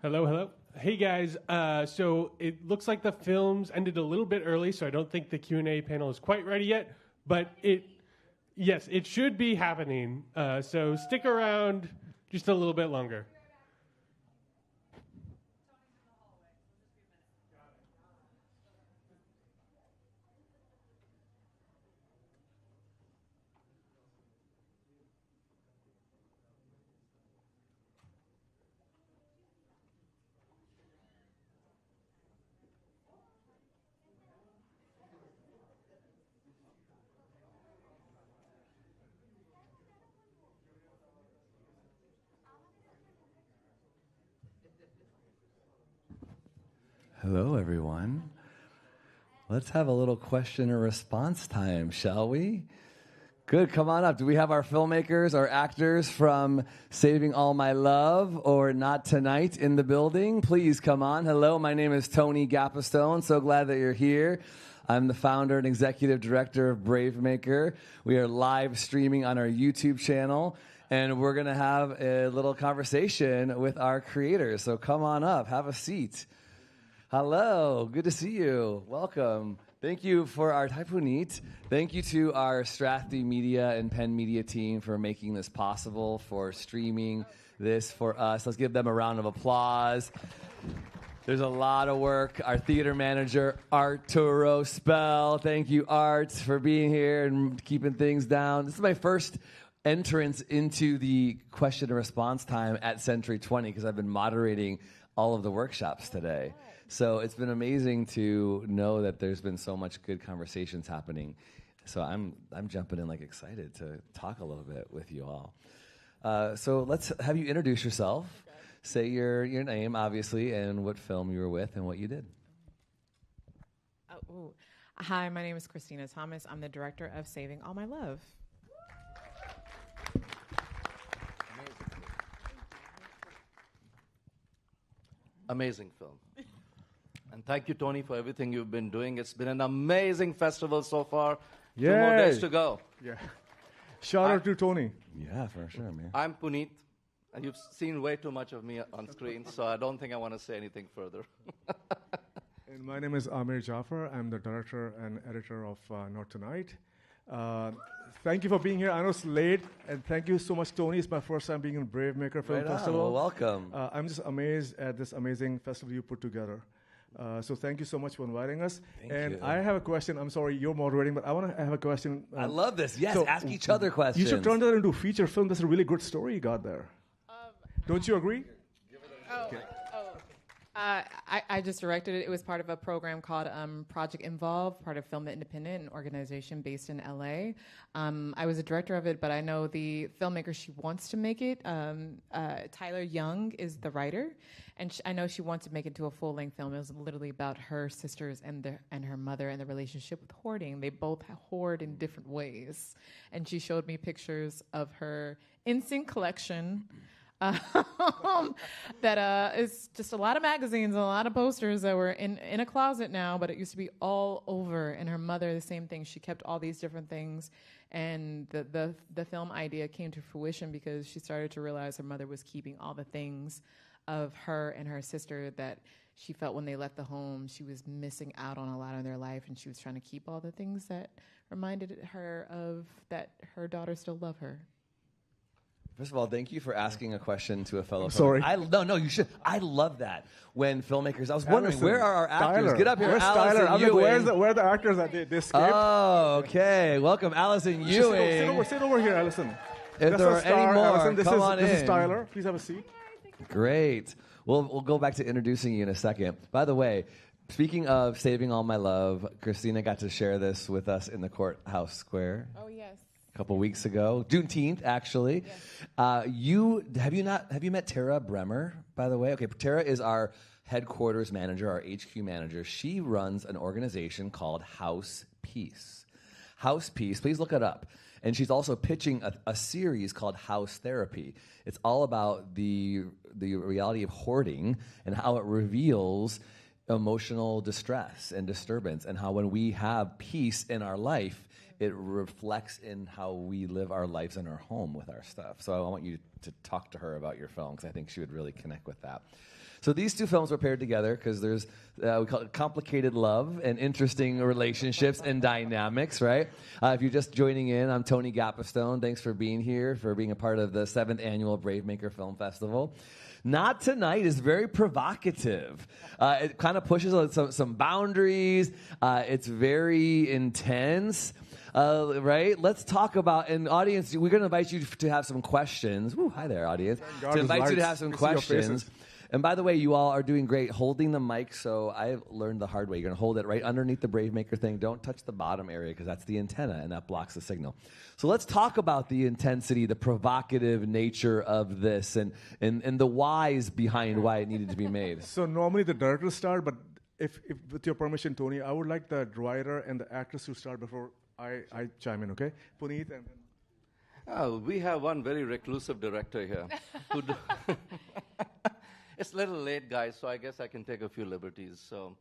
Hello, hello. Hey guys, so it looks like the films ended a little bit early, so I don't think the Q&A panel is quite ready yet, but yes, it should be happening. So stick around just a little bit longer. Hello, everyone. Let's have a little question and response time, shall we? Good, come on up. Do we have our filmmakers, our actors from Saving All My Love or Not Tonight in the building? Please come on. Hello, my name is Tony Gapastone. So glad that you're here. I'm the founder and executive director of BraveMaker. We are live streaming on our YouTube channel, and we're going to have a little conversation with our creators. So come on up, have a seat. Hello, good to see you. Welcome. Thank you for our Puneet. Thank you to our Strathdy Media and Penn Media team for making this possible, for streaming this for us. Let's give them a round of applause. There's a lot of work. Our theater manager, Arturo Spell. Thank you, Art, for being here and keeping things down. This is my first entrance into the question and response time at Century 20 because I've been moderating all of the workshops today. So it's been amazing to know that there's been so much good conversations happening. So I'm jumping in like excited to talk a little bit with you all. So let's have you introduce yourself. Okay. Say your name, obviously, and what film you were with and what you did. Hi, my name is Christina Thomas. I'm the director of Saving All My Love. Amazing film. And thank you, Tony, for everything you've been doing. It's been an amazing festival so far. Yay. 2 more days to go. Yeah. Shout out to Tony. Yeah, for sure, man. I'm Puneet, and you've seen way too much of me on screen, so I don't think I want to say anything further. And my name is Amir Jafar. I'm the director and editor of Not Tonight. Thank you for being here. I know it's late, and thank you so much, Tony. It's my first time being in BraveMaker Film Festival. Well, welcome. I'm just amazed at this amazing festival you put together. So thank you so much for inviting us. Thank you. I have a question. I'm sorry, you're moderating, but I want to have a question. I love this. Yes, so ask each other questions. You should turn that into a feature film. That's a really good story you got there. Don't you agree? I just directed it. It was part of a program called Project Involve, part of Film Independent, an organization based in LA. I was a director of it, but I know the filmmaker, she wants to make it. Tyler Young is the writer, and I know she wants to make it to a full-length film. It was literally about her sisters and her mother and the relationship with hoarding. They both hoard in different ways. And she showed me pictures of her NSYNC collection, that is just a lot of magazines and a lot of posters that were in a closet now, but it used to be all over. And her mother, the same thing. She kept all these different things. And the film idea came to fruition because she started to realize her mother was keeping all the things of her and her sister that she felt when they left the home, she was missing out on a lot of their life, and she was trying to keep all the things that reminded her of that her daughters still love her. First of all, thank you for asking a question to a fellow. Sorry. No, you should. I love that when filmmakers. I was wondering, Allison, where are our actors? Tyler. Get up here, Where's Allison Tyler? Ewing. Where are the actors that they skipped? Oh, okay. Welcome, Allison Ewing. Sit over here, Allison. If there are any more, Allison, come on in. This is Tyler. Please have a seat. Great. We'll go back to introducing you in a second. By the way, speaking of Saving All My Love, Christina got to share this with us in the Courthouse Square. Oh, yes. A couple weeks ago, Juneteenth, actually. Yes. Have you met Tara Bremer, by the way? Okay, Tara is our headquarters manager, our HQ manager. She runs an organization called House Peace. House Peace, please look it up. And she's also pitching a series called House Therapy. It's all about the reality of hoarding and how it reveals emotional distress and disturbance, and how when we have peace in our life, it reflects in how we live our lives in our home with our stuff. So I want you to talk to her about your film, because I think she would really connect with that. So these two films were paired together because there's, we call it complicated love and interesting relationships and dynamics, right? If you're just joining in, I'm Tony Gapistone. Thanks for being here, for being a part of the 7th Annual BraveMaker Film Festival. Not Tonight is very provocative. It kind of pushes some boundaries. It's very intense. Right? Let's talk about, and audience, we're going to invite you to have some questions. Woo, hi there, audience. To invite you to have some questions. And by the way, you all are doing great holding the mic, so I learned the hard way. You're going to hold it right underneath the BraveMaker thing. Don't touch the bottom area, because that's the antenna, and that blocks the signal. So let's talk about the intensity, the provocative nature of this, and the whys behind why it needed to be made. So normally the director start, but if with your permission, Tony, I would like the writer and the actress to start before I chime in, okay? Puneet and then... Oh, we have one very reclusive director here. It's a little late, guys, so I guess I can take a few liberties. So,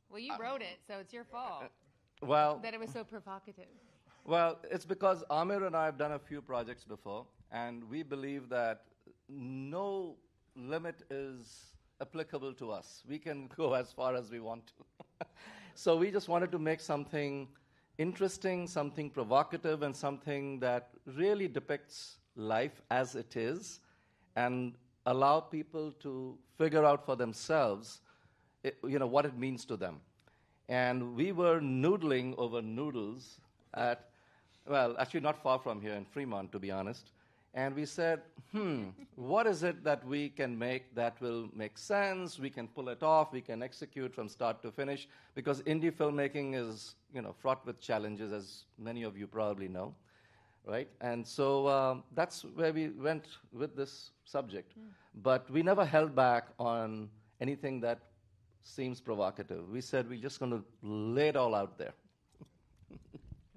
well, you wrote it, so it's your fault that it was so provocative. Well, it's because Amir and I have done a few projects before, and we believe that no limit is applicable to us. We can go as far as we want to. So we just wanted to make something interesting, something provocative, and something that really depicts life as it is, and allow people to figure out for themselves, what it means to them. And we were noodling over noodles at, well, actually not far from here in Fremont, to be honest. And we said, what is it that we can make that will make sense? We can pull it off. We can execute from start to finish. Because indie filmmaking is, fraught with challenges, as many of you probably know. Right? And so that's where we went with this subject. But we never held back on anything that seems provocative. We said we're just going to lay it all out there. Can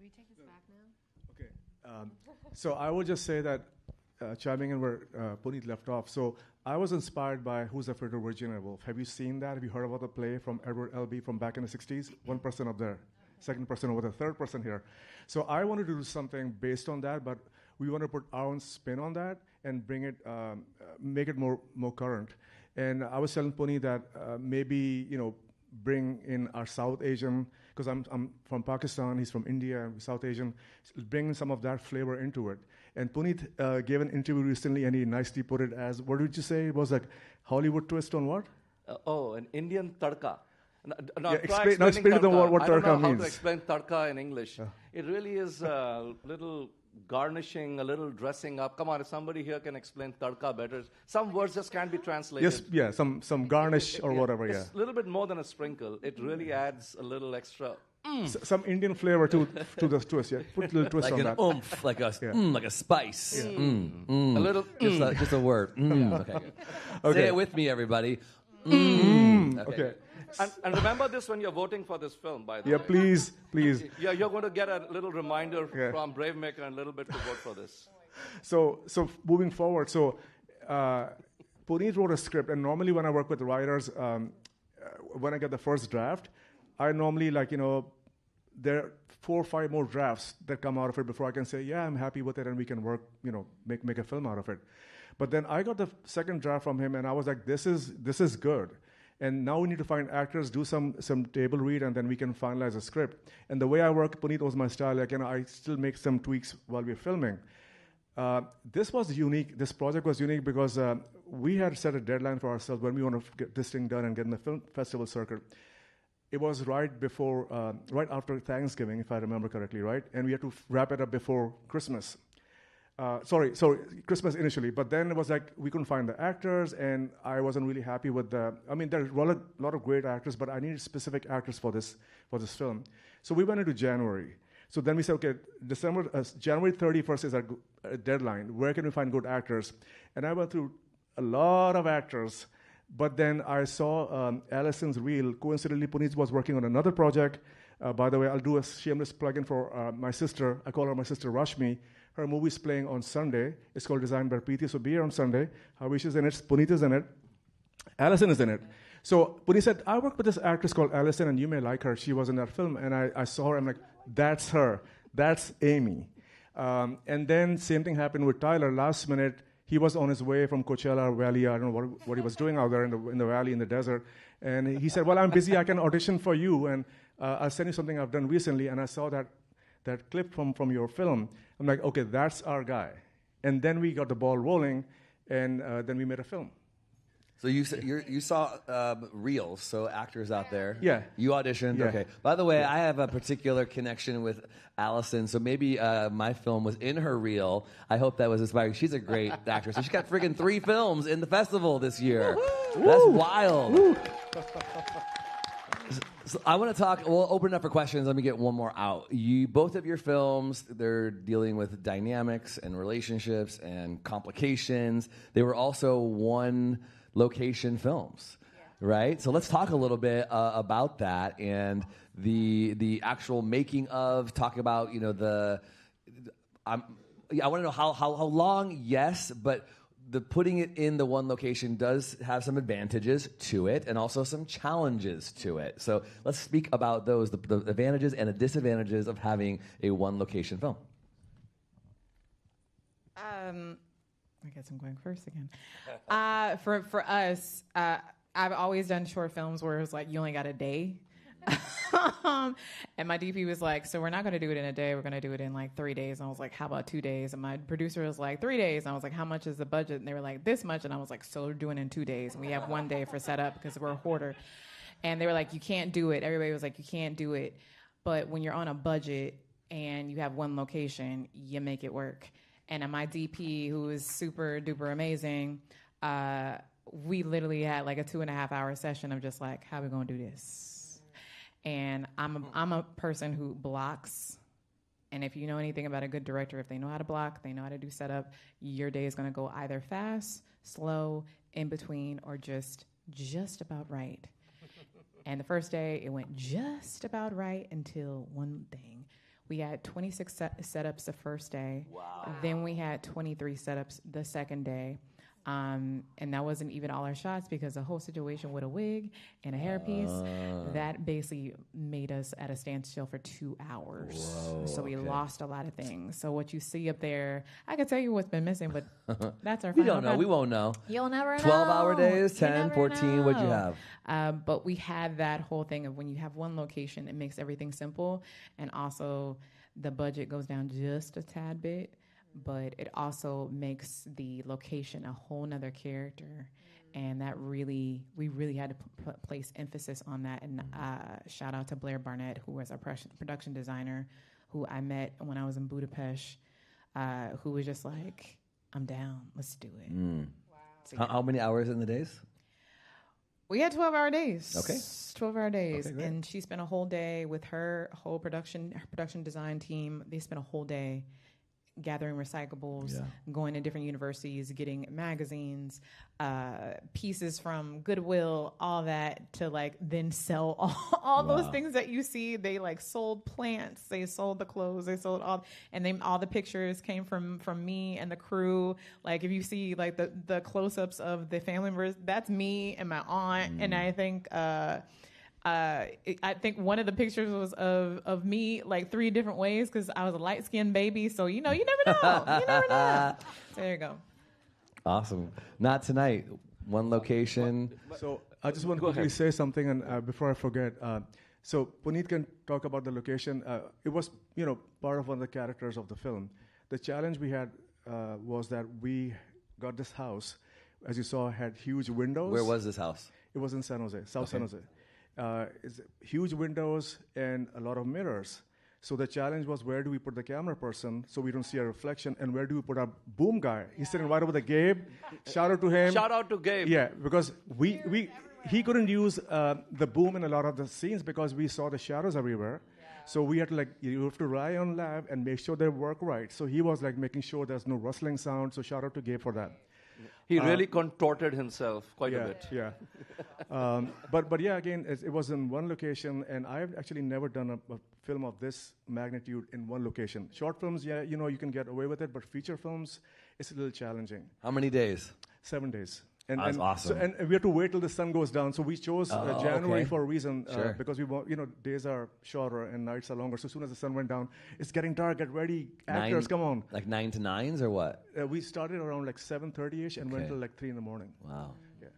we take this back now? Okay. So I would just say that, chiming in where Puneet left off, so I was inspired by Who's Afraid of Virginia Woolf. Have you seen that? Have you heard about the play from Edward Albee from back in the 60s? One person up there. Second person over there, third person here. So I wanted to do something based on that, but we want to put our own spin on that and bring it, make it more current. And I was telling Puni that maybe bring in our South Asian, because I'm from Pakistan, he's from India, and South Asian, bring some of that flavor into it. And Puneet gave an interview recently, and he nicely put it as, what did you say? It was like Hollywood twist on what? An Indian tadka. Now explain to them what tadka means. I don't know how to explain tadka in English. It really is a little garnishing, a little dressing up. Come on, if somebody here can explain tadka better. Some words just can't be translated. Yes, some garnish or whatever, It's a little bit more than a sprinkle. It really adds a little extra. Some Indian flavor to the twist, yeah. Put a little twist like on an that. oomph, like a spice. Yeah. A little. Just a word. Okay, good. Say it with me, everybody. Okay. And remember this when you're voting for this film, by the way. Yeah, please. Yeah, you're going to get a little reminder from BraveMaker and a little bit to vote for this. So moving forward, Puneet wrote a script, and normally when I work with writers, when I get the first draft, I normally there are 4 or 5 more drafts that come out of it before I can say, yeah, I'm happy with it, and we can work, make a film out of it. But then I got the second draft from him, and I was like, this is good. And now we need to find actors, do some table read, and then we can finalize a script. And the way I work, Puneet was my style. I still make some tweaks while we're filming. This was unique. This project was unique because we had set a deadline for ourselves when we want to get this thing done and get in the film festival circuit. It was right after Thanksgiving, if I remember correctly, right? And we had to wrap it up before Christmas. Sorry, Christmas initially, but then it was like we couldn't find the actors, and I wasn't really happy with there's a lot of great actors, but I needed specific actors for this film. So we went into January. So then we said, okay, January 31st is our deadline. Where can we find good actors? And I went through a lot of actors, but then I saw Allison's reel. Coincidentally, Puneet was working on another project. By the way, I'll do a shameless plug-in for my sister. I call her my sister Rashmi. Her movie's playing on Sunday. It's called Designed by Preeti. So be here on Sunday. Havish is in it. Puneet is in it. Allison is in it. So Puneet said, I work with this actress called Allison, and you may like her. She was in that film. And I saw her. I'm like, that's her. That's Amy. And then same thing happened with Tyler. Last minute, he was on his way from Coachella Valley. I don't know what he was doing out there in the valley, in the desert. And he said, well, I'm busy. I can audition for you. And I'll send you something I've done recently. And I saw that clip from your film. I'm like, okay, that's our guy. And then we got the ball rolling, and then we made a film. So you saw reels, so actors out there. Yeah. You auditioned. Yeah. Okay. By the way, I have a particular connection with Allison, so maybe my film was in her reel. I hope that was inspiring. She's a great actress. So she got friggin' 3 films in the festival this year. Woo-hoo! That's wild. Woo. So I want to talk. We'll open it up for questions. Let me get one more out. Both of your films, they're dealing with dynamics and relationships and complications. They were also one-location films, right? So let's talk a little bit about that and the actual making of. Talk about I want to know how long. Yes, but the putting it in the one location does have some advantages to it and also some challenges to it. So let's speak about those, the advantages and the disadvantages of having a one location film. I guess I'm going first again. For us, I've always done short films where it's like you only got a day. And my DP was like, so we're not going to do it in a day. We're going to do it in like 3 days. And I was like, how about 2 days? And my producer was like, 3 days. And I was like, how much is the budget? And they were like, this much. And I was like, so we're doing it in 2 days. And we have 1 day for setup because we're a hoarder. And they were like, you can't do it. Everybody was like, you can't do it. But when you're on a budget and you have one location, you make it work. And my DP, who is super duper amazing, we literally had like a 2.5 hour session of just like, how are we going to do this? And I'm a person who blocks. And if you know anything about a good director, if they know how to block, they know how to do setup, your day is going to go either fast, slow, in between, or just about right. And the first day, it went just about right until one thing. We had 26 setups the first day. Wow. Then we had 23 setups the second day. And that wasn't even all our shots because the whole situation with a wig and a hairpiece, that basically made us at a standstill for 2 hours. Whoa, so we okay. lost a lot of things. So what you see up there, I can tell you what's been missing, but that's our We final don't know. cut. We won't know. You'll never know. 12-hour days, 10, You never 14, what'd you know. have? But we had that whole thing of when you have one location, it makes everything simple. And also the budget goes down just a tad bit. But it also makes the location a whole nother character. And that we really had to place emphasis on that. And shout out to Blair Barnett, who was our production designer, who I met when I was in Budapest, who was just like, I'm down, let's do it. Wow. So, yeah. How many hours in the days? We had 12-hour days. Okay. 12-hour days. Okay, and she spent a whole day with her whole production design team. They spent a whole day gathering recyclables, going to different universities, getting magazines, pieces from Goodwill, all that to like then sell all those things that you see. They like sold plants, they sold the clothes, they sold all the pictures came from me and the crew. Like if you see like the close-ups of the family members, that's me and my aunt. And I think I think one of the pictures was of me like 3 different ways because I was a light-skinned baby. So, you never know. You never know. So there you go. Awesome. Not tonight. One location. So I just want to quickly say something, and before I forget. So Puneet can talk about the location. It was, part of one of the characters of the film. The challenge we had was that we got this house, as you saw, had huge windows. Where was this house? It was in San Jose, South San Jose. It's huge windows and a lot of mirrors. So the challenge was, where do we put the camera person so we don't see a reflection, and where do we put our boom guy? He's sitting right over the Gabe. Shout out to him. Shout out to Gabe. Yeah, because he couldn't use the boom in a lot of the scenes because we saw the shadows everywhere. So we had to you have to rely on lab and make sure they work right. So he was making sure there's no rustling sound. So shout out to Gabe for that. He really contorted himself quite a bit. Yeah. But yeah, again, it was in one location, and I've actually never done a film of this magnitude in one location. Short films, you can get away with it, but feature films, it's a little challenging. How many days? 7 days. That's awesome. And we have to wait till the sun goes down. So we chose January for a reason, Sure. because days are shorter and nights are longer. So as soon as the sun went down, it's getting dark. Get ready, actors, come on. Like 9 to 9s or what? We started around like 7:30ish and went till like 3 in the morning. Wow. Yeah.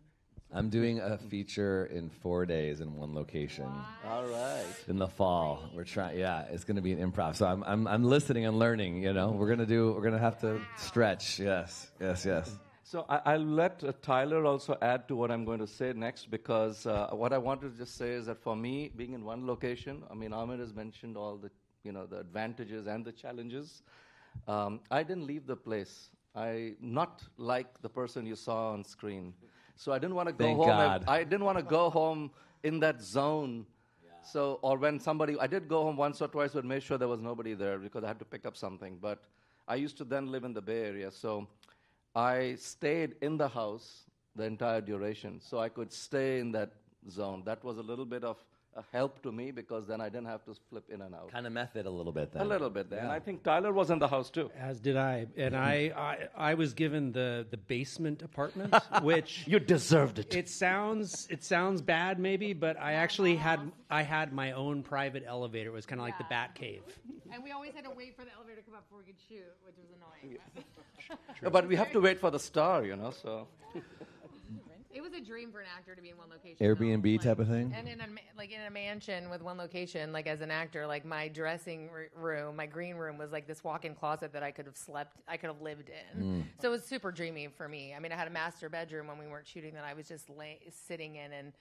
I'm doing a feature in 4 days in one location. All right. In the fall, we're trying. Yeah, it's going to be an improv. So I'm listening and learning. We're gonna have to stretch. Yes. So I'll let Tyler also add to what I'm going to say next, because what I wanted to just say is that for me, being in one location, I mean, Amir has mentioned all the the advantages and the challenges. I didn't leave the place. I not like the person you saw on screen. So I didn't want to go Thank home. God. I didn't want to go home in that zone. So, or when I did go home once or twice, but made sure there was nobody there because I had to pick up something. But I used to then live in the Bay Area, so I stayed in the house the entire duration, so I could stay in that zone. That was a little bit of a help to me because then I didn't have to flip in and out. Kind of method a little bit then. A little bit there. Yeah. And I think Tyler was in the house too. As did I. And I was given the basement apartment, which You deserved it. it sounds bad maybe, but I actually had my own private elevator. It was kind of like the Bat Cave. And we always had to wait for the elevator to come up before we could shoot, which was annoying. But we have to wait for the star, so. It was a dream for an actor to be in one location. Airbnb type of thing? And in a mansion with one location, like as an actor, like my dressing room, my green room was like this walk-in closet that I could have lived in. So it was super dreamy for me. I mean, I had a master bedroom when we weren't shooting that I was just sitting in and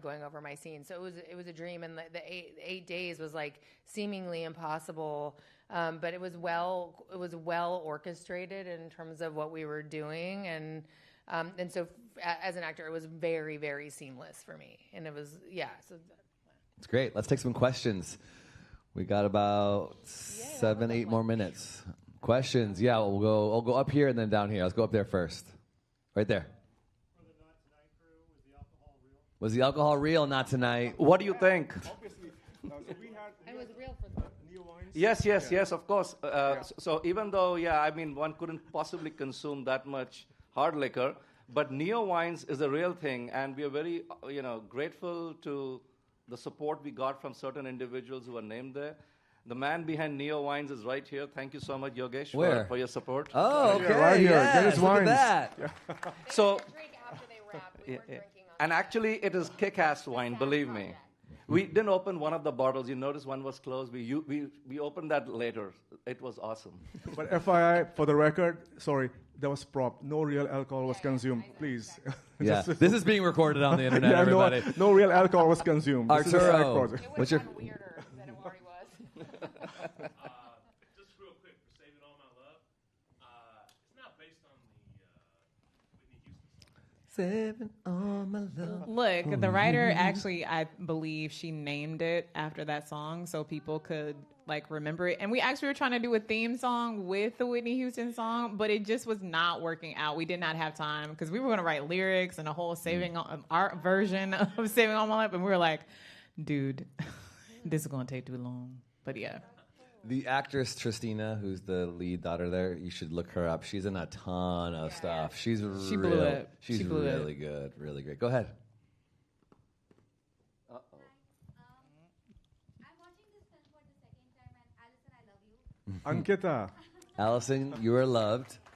going over my scenes. So it was a dream, and the 8 days was like seemingly impossible, but it was well orchestrated in terms of what we were doing, and so as an actor, it was very, very seamless for me, and it was So It's great. Let's take some questions. We got about 7-8 more minutes. Questions? Yeah, I'll go up here and then down here. Let's go up there first. Right there. Was the alcohol real? Not tonight. What do you think? Obviously, It was real for them. Yes, of course. So even though, one couldn't possibly consume that much hard liquor, but Neo Wines is a real thing, and we are very, grateful to the support we got from certain individuals who are named there. The man behind Neo Wines is right here. Thank you so much, Yogesh, for your support. Oh, okay. right here. Yes, Get his look at wines. that. So, Drink after they wrap. We weren't drinking on and actually, it is kick-ass wine, believe me. We didn't open one of the bottles. You notice one was closed. We opened that later. It was awesome. But FYI, for the record, sorry, that was prop. No real alcohol was consumed. Please. Yeah, this is being recorded on the internet, Yeah, everybody. no real alcohol was consumed. This is a side Arturo, project. It what's would your... have weirder than it already was. Just real quick, for Saving All My Love, it's not based on the Whitney Houston song. Saving all my love. Look, the writer actually, I believe she named it after that song so people could remember it. And we actually were trying to do a theme song with the Whitney Houston song, but it just was not working out. We did not have time because we were going to write lyrics and a whole our version of Saving All My Life, and we were like, dude, this is going to take too long. But yeah. The actress Tristina, who's the lead daughter there, you should look her up. She's in a ton of stuff. She's blew it. She's She blew it. really good, really great. Go ahead. I'm watching this film for the second time, and Alison, I love you. Ankita. Allison, you are loved. I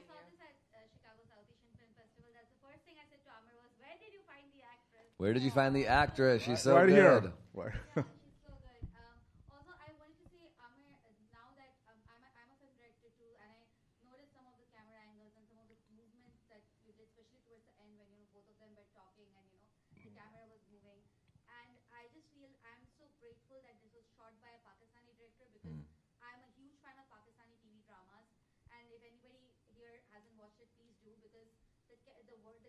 saw this at Chicago South Asian Film Festival. That's the first thing I said to Amar was, "Where did you find the actress?" Where did you find the actress? She's so right good. here. Yeah, she's so good. Also, I wanted to say, Amir, now that I'm a film director too, and I noticed some of the camera angles and some of the movements that you did, especially towards the end when both of them were talking and the camera was moving. And I just feel I'm so grateful that this was shot by a Pakistani director because I'm a huge fan of Pakistani TV dramas. And if anybody here hasn't watched it, please do, because the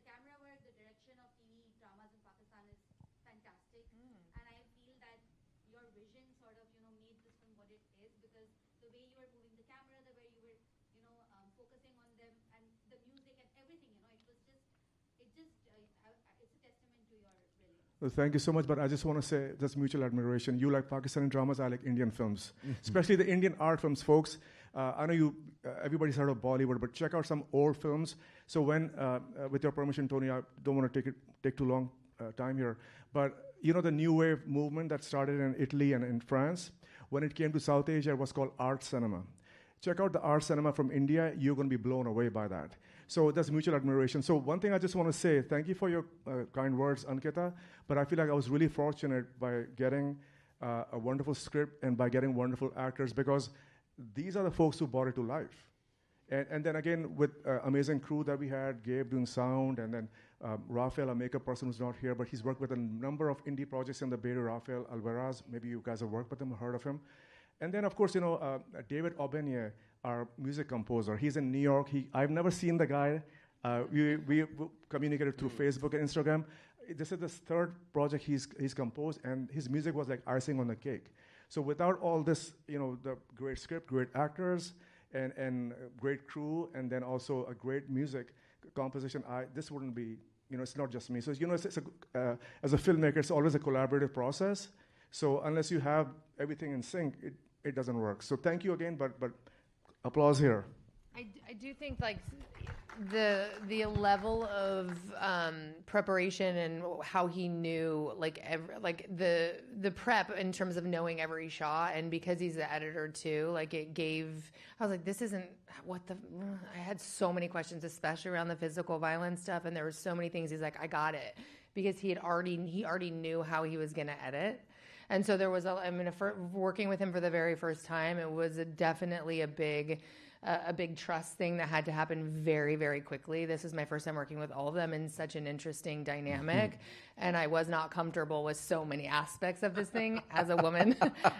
camera work, the direction of TV dramas in Pakistan is fantastic. And I feel that your vision sort of made this film what it is, because the way you were moving the camera, the way you were focusing on them, and the music and everything, it's a testament to your brilliance. Well, thank you so much, but I just want to say just mutual admiration. You like Pakistani dramas, I like Indian films, especially the Indian art films, folks. I know everybody's heard of Bollywood, but check out some old films. So when, with your permission, Tony, I don't want to take too long time here, but you know the New Wave movement that started in Italy and in France? When it came to South Asia, it was called art cinema. Check out the art cinema from India. You're going to be blown away by that. So that's mutual admiration. So one thing I just want to say, thank you for your kind words, Ankita, but I feel like I was really fortunate by getting a wonderful script and by getting wonderful actors, because these are the folks who brought it to life. And then again, with amazing crew that we had, Gabe doing sound, and then Rafael, a makeup person who's not here, but he's worked with a number of indie projects in the Bay Area, Rafael Alvarez. Maybe you guys have worked with him, heard of him. And then, of course, you know, David Aubenye, our music composer. He's in New York. I've never seen the guy. We communicated through Facebook and Instagram. This is the third project he's composed, and his music was like icing on the cake. So without all this, you know, the great script, great actors, and great crew, and then also a great music composition, this wouldn't be, you know, it's not just me. So, you know, as a filmmaker, it's always a collaborative process. So unless you have everything in sync, it doesn't work. So thank you again, but applause here. I do think like the level of preparation and how he knew like the prep in terms of knowing every shot, and because he's the editor too, like it gave. I was like, this isn't what the. I had so many questions, especially around the physical violence stuff, and there were so many things. He's like, I got it, because he already knew how he was going to edit. And so there was, working with him for the very first time, it was definitely a big trust thing that had to happen very, very quickly. This is my first time working with all of them in such an interesting dynamic. And I was not comfortable with so many aspects of this thing as a woman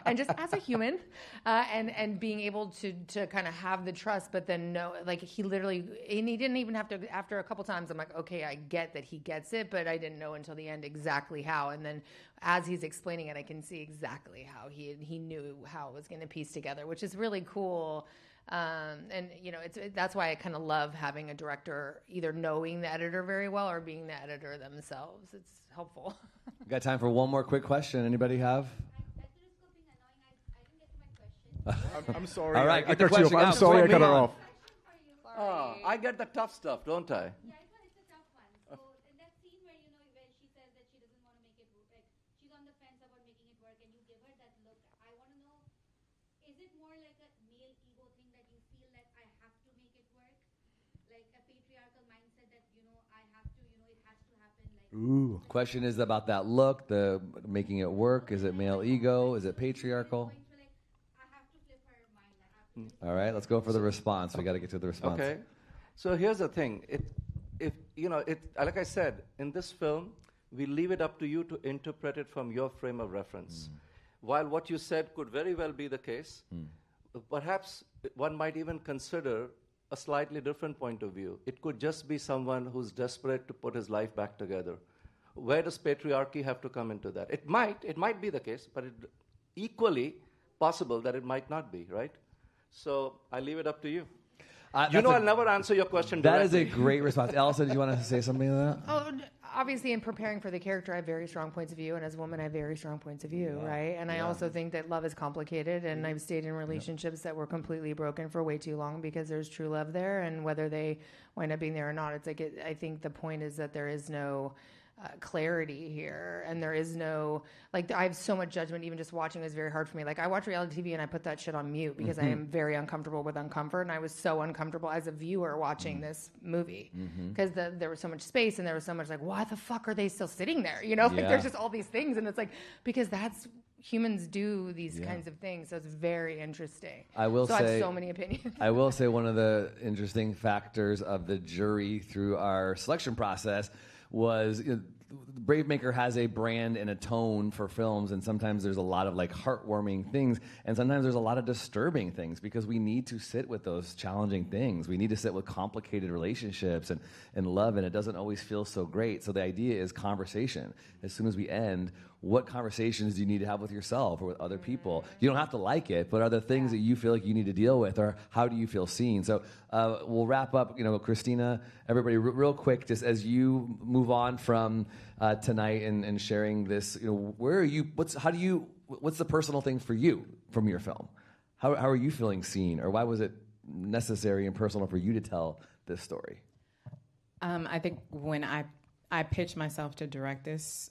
and just as a human. And being able to kind of have the trust, but then know, like he literally, and he didn't even have to, after a couple times, I'm like, okay, I get that he gets it, but I didn't know until the end exactly how. And then as he's explaining it, I can see exactly how he knew how it was going to piece together, which is really cool. And you know, that's why I kind of love having a director either knowing the editor very well or being the editor themselves. It's helpful. We got time for one more quick question. Anybody have? I'm sorry. All right, I cut you off. I'm sorry, I cut her off. I get the tough stuff, don't I? Yeah, it's a tough one. So in that scene where where she says that she doesn't want to make it work, like she's on the fence about making it work, and you give her that look. I want to know, is it more like a male ego thing that you feel that I have to make it work, like a patriarchal mindset that I have to, it has to happen. Like, Ooh. Question is about that look, the making it work. Is it male ego? Is it patriarchal? All right, let's go for the response. We got to get to the response. Okay. So here's the thing. Like I said, in this film, we leave it up to you to interpret it from your frame of reference. While what you said could very well be the case, perhaps one might even consider a slightly different point of view. It could just be someone who's desperate to put his life back together. Where does patriarchy have to come into that? It might be the case, but it's equally possible that it might not be, right? So I leave it up to you. I'll never answer your question directly. That is a great response. Elsa, did you want to say something to that? Oh, obviously, in preparing for the character, I have very strong points of view, and as a woman, I have very strong points of view, right? And I also think that love is complicated, and I've stayed in relationships that were completely broken for way too long because there's true love there, and whether they wind up being there or not, it's like I think the point is that there is no clarity here, and there is no, like, I have so much judgment. Even just watching is very hard for me. Like, I watch reality TV and I put that shit on mute because I am very uncomfortable with uncomfort, and I was so uncomfortable as a viewer watching this movie because there was so much space and there was so much like, why the fuck are they still sitting there? Like there's just all these things, and it's like, because that's humans do these kinds of things, so it's very interesting. I have so many opinions. I will say one of the interesting factors of the jury through our selection process was BraveMaker has a brand and a tone for films, and sometimes there's a lot of like heartwarming things, and sometimes there's a lot of disturbing things, because we need to sit with those challenging things. We need to sit with complicated relationships and love, and it doesn't always feel so great. So the idea is conversation. As soon as we end, what conversations do you need to have with yourself or with other people? You don't have to like it, but are there things that you feel like you need to deal with, or how do you feel seen? So We'll wrap up, Christina, everybody, real quick, just as you move on from tonight and sharing this, where are you, what's the personal thing for you from your film? How are you feeling seen, or why was it necessary and personal for you to tell this story? I think when I pitched myself to direct this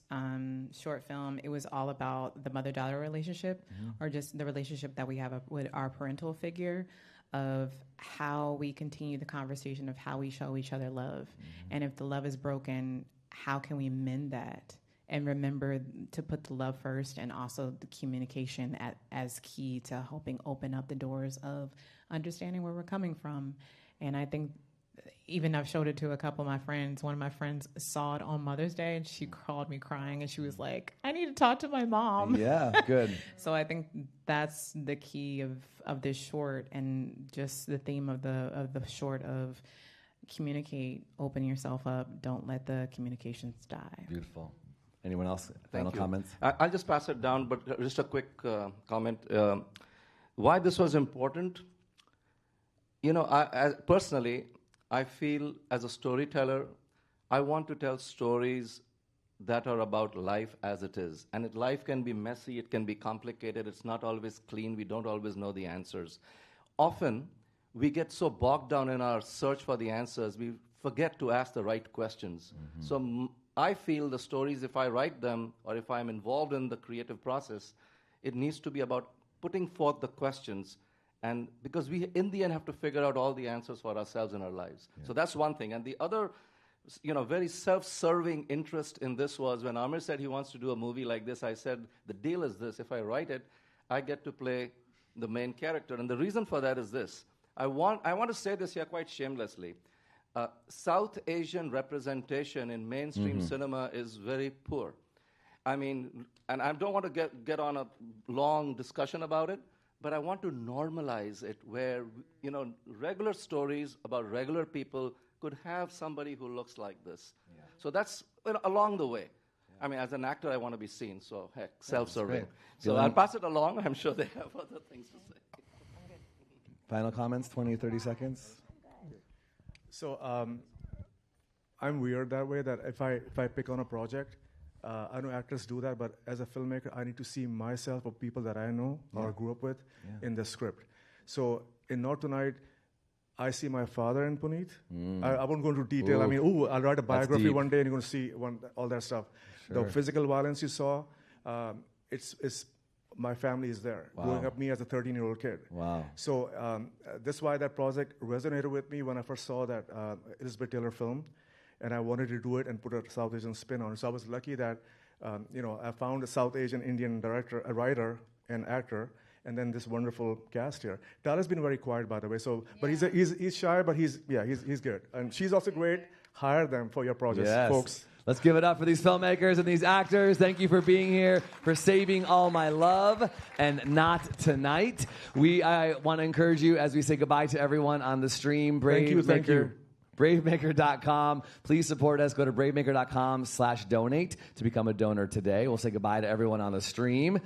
short film, it was all about the mother-daughter relationship, or just the relationship that we have with our parental figure, of how we continue the conversation of how we show each other love. And if the love is broken, how can we mend that? And remember to put the love first, and also the communication as key to helping open up the doors of understanding where we're coming from. And I think even I've showed it to a couple of my friends. One of my friends saw it on Mother's Day, and she called me crying, and she was like, I need to talk to my mom. Yeah, good. So I think that's the key of this short, and just the theme of the short of communicate, open yourself up, don't let the communications die. Beautiful. Anyone else? Final comments? I'll just pass it down, but just a quick comment. Why this was important? Personally, I feel as a storyteller, I want to tell stories that are about life as it is. And life can be messy, it can be complicated, it's not always clean, we don't always know the answers. Often, we get so bogged down in our search for the answers, we forget to ask the right questions. So I feel the stories, if I write them, or if I'm involved in the creative process, it needs to be about putting forth the questions, and because we, in the end, have to figure out all the answers for ourselves in our lives. Yeah. So that's one thing. And the other, very self-serving interest in this was when Amir said he wants to do a movie like this, I said, the deal is this. If I write it, I get to play the main character. And the reason for that is this. I want to say this here quite shamelessly. South Asian representation in mainstream cinema is very poor. I mean, and I don't want to get on a long discussion about it, but I want to normalize it where, regular stories about regular people could have somebody who looks like this. Yeah. So that's along the way. Yeah. I mean, as an actor, I want to be seen, so heck, self-serving. So I'll pass it along. I'm sure they have other things to say. Final comments, 20 or 30 seconds? So I'm weird that way, that if I pick on a project, I know actors do that, but as a filmmaker, I need to see myself or people that I know or grew up with in the script. So in Not Tonight, I see my father in Puneet. I won't go into detail. I mean, I'll write a biography one day and you're going to see all that stuff. Sure. The physical violence you saw, it's my family is there. Wow. Growing up me as a 13-year-old kid. Wow. So that's why that project resonated with me when I first saw that Elizabeth Taylor film. And I wanted to do it and put a South Asian spin on it. So I was lucky that, I found a South Asian Indian director, a writer, and actor, and then this wonderful cast here. Tyler's been very quiet, by the way. So, but he's shy, but he's good. And she's also great. Hire them for your projects, folks. Let's give it up for these filmmakers and these actors. Thank you for being here, for saving all my love, and Not Tonight. I want to encourage you as we say goodbye to everyone on the stream. Thank you. BraveMaker.com. Please support us. Go to BraveMaker.com/donate to become a donor today. We'll say goodbye to everyone on the stream.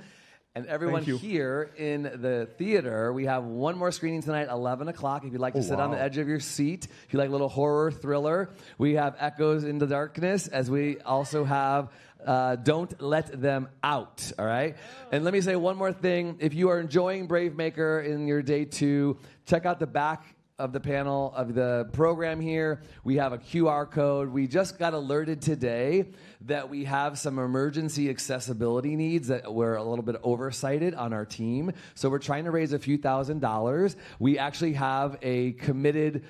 And everyone here in the theater, we have one more screening tonight, 11 o'clock. If you'd like to sit on the edge of your seat, if you like a little horror thriller, we have Echoes in the Darkness, as we also have Don't Let Them Out, all right? And let me say one more thing. If you are enjoying BraveMaker in your day 2, check out the back of the panel of the program here. We have a QR code. We just got alerted today that we have some emergency accessibility needs that we're a little bit oversighted on our team. So we're trying to raise a few $1,000s. We actually have a committed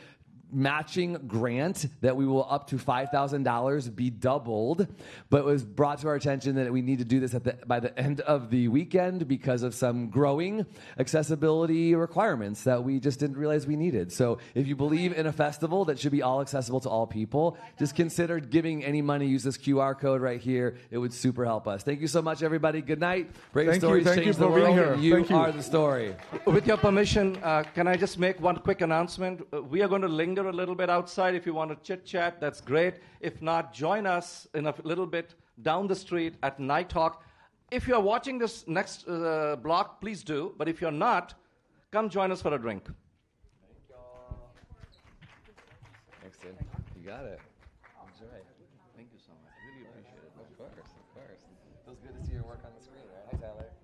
matching grant that we will up to $5,000 be doubled, but it was brought to our attention that we need to do this by the end of the weekend because of some growing accessibility requirements that we just didn't realize we needed. So if you believe in a festival that should be all accessible to all people, just consider giving any money. Use this QR code right here. It would super help us. Thank you so much, everybody. Good night. Brave Stories change the world. And you are the story. With your permission, can I just make one quick announcement? We are going to linger a little bit outside. If you want to chit-chat, that's great. If not, join us in a little bit down the street at Nighthawk. If you're watching this next block, please do. But if you're not, come join us for a drink. Thank you. You got it. Enjoy. Thank you so much. Really appreciate it. Of course. Feels good to see your work on the screen, right? Hi, Tyler.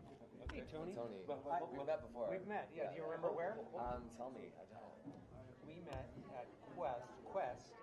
Hey, Tony. Tony. We've met before. We've met, yeah. Do you remember where? Tell me. I don't. We met at Quest